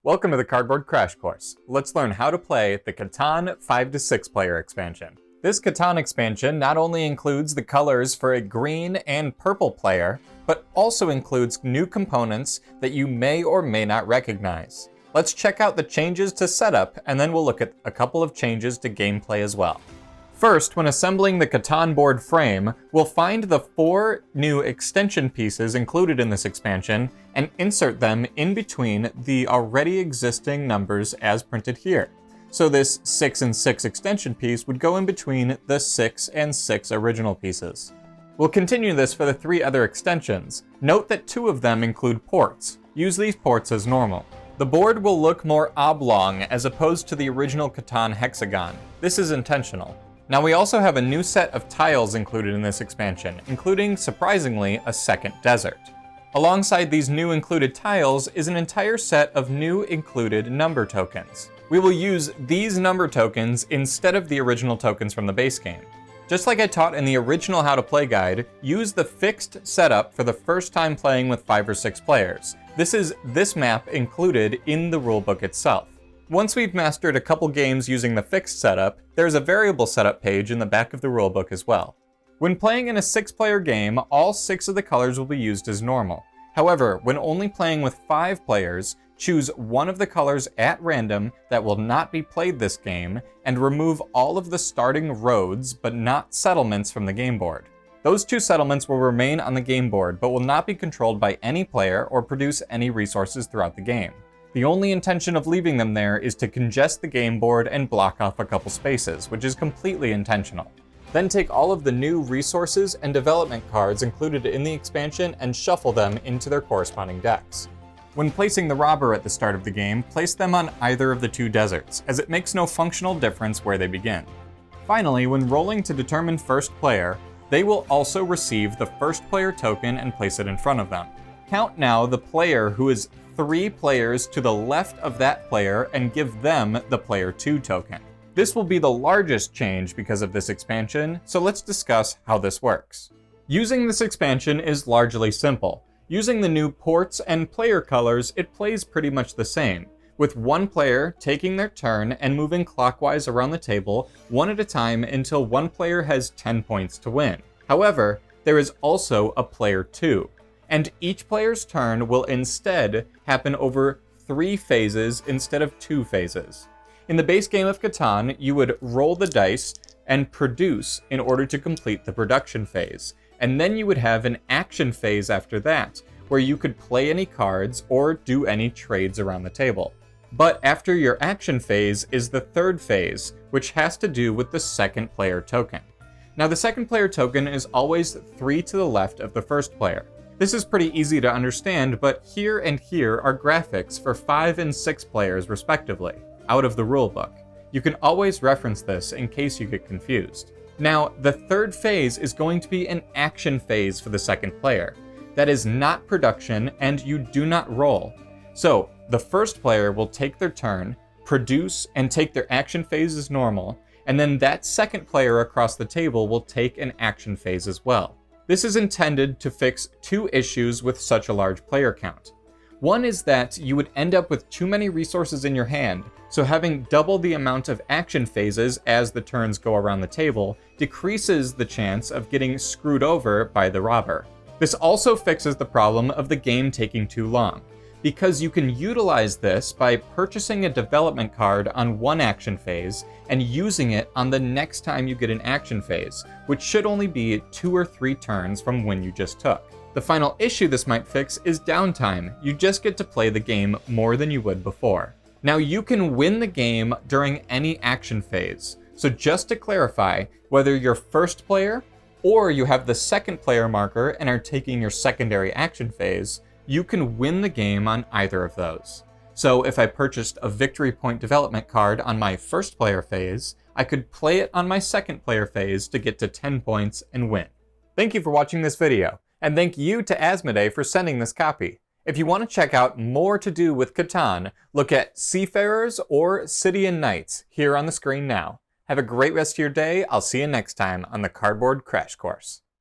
Welcome to the Cardboard Crash Course. Let's learn how to play the CATAN 5 to 6 player expansion. This CATAN expansion not only includes the colors for a green and purple player, but also includes new components that you may or may not recognize. Let's check out the changes to setup, and then we'll look at a couple of changes to gameplay as well. First, when assembling the CATAN board frame, we'll find the 4 new extension pieces included in this expansion and insert them in between the already existing numbers as printed here. So this 6 and 6 extension piece would go in between the 6 and 6 original pieces. We'll continue this for the 3 other extensions. Note that 2 of them include ports. Use these ports as normal. The board will look more oblong as opposed to the original CATAN hexagon. This is intentional. Now we also have a new set of tiles included in this expansion, including, surprisingly, a second desert. Alongside these new included tiles is an entire set of new included number tokens. We will use these number tokens instead of the original tokens from the base game. Just like I taught in the original How to Play guide, use the fixed setup for the first time playing with 5 or 6 players. This is this map included in the rulebook itself. Once we've mastered a couple games using the fixed setup, there's a variable setup page in the back of the rulebook as well. When playing in a 6-player game, all 6 of the colors will be used as normal. However, when only playing with 5 players, choose one of the colors at random that will not be played this game, and remove all of the starting roads but not settlements from the game board. Those 2 settlements will remain on the game board but will not be controlled by any player or produce any resources throughout the game. The only intention of leaving them there is to congest the game board and block off a couple spaces, which is completely intentional. Then take all of the new resources and development cards included in the expansion and shuffle them into their corresponding decks. When placing the robber at the start of the game, place them on either of the 2 deserts, as it makes no functional difference where they begin. Finally, when rolling to determine first player, they will also receive the first player token and place it in front of them. Count now the player who is 3 players to the left of that player and give them the player 2 token. This will be the largest change because of this expansion, so let's discuss how this works. Using this expansion is largely simple. Using the new ports and player colors, it plays pretty much the same, with 1 player taking their turn and moving clockwise around the table 1 at a time until 1 player has 10 points to win. However, there is also a player 2. And each player's turn will instead happen over 3 phases instead of 2 phases. In the base game of CATAN, you would roll the dice and produce in order to complete the production phase. And then you would have an action phase after that, where you could play any cards or do any trades around the table. But after your action phase is the 3rd phase, which has to do with the second player token. Now the second player token is always 3 to the left of the first player. This is pretty easy to understand, but here and here are graphics for 5 and 6 players respectively, out of the rulebook. You can always reference this in case you get confused. Now, the 3rd phase is going to be an action phase for the second player. That is not production, and you do not roll. So, the first player will take their turn, produce, and take their action phase as normal, and then that second player across the table will take an action phase as well. This is intended to fix 2 issues with such a large player count. One is that you would end up with too many resources in your hand, so having double the amount of action phases as the turns go around the table decreases the chance of getting screwed over by the robber. This also fixes the problem of the game taking too long, because you can utilize this by purchasing a development card on one action phase and using it on the next time you get an action phase, which should only be 2 or 3 turns from when you just took. The final issue this might fix is downtime. You just get to play the game more than you would before. Now you can win the game during any action phase. So just to clarify, whether you're first player or you have the second player marker and are taking your secondary action phase, you can win the game on either of those. So if I purchased a victory point development card on my first player phase, I could play it on my second player phase to get to 10 points and win. Thank you for watching this video, and thank you to Asmodee for sending this copy. If you want to check out more to do with CATAN, look at Seafarers or City and Knights here on the screen now. Have a great rest of your day. I'll see you next time on the Cardboard Crash Course.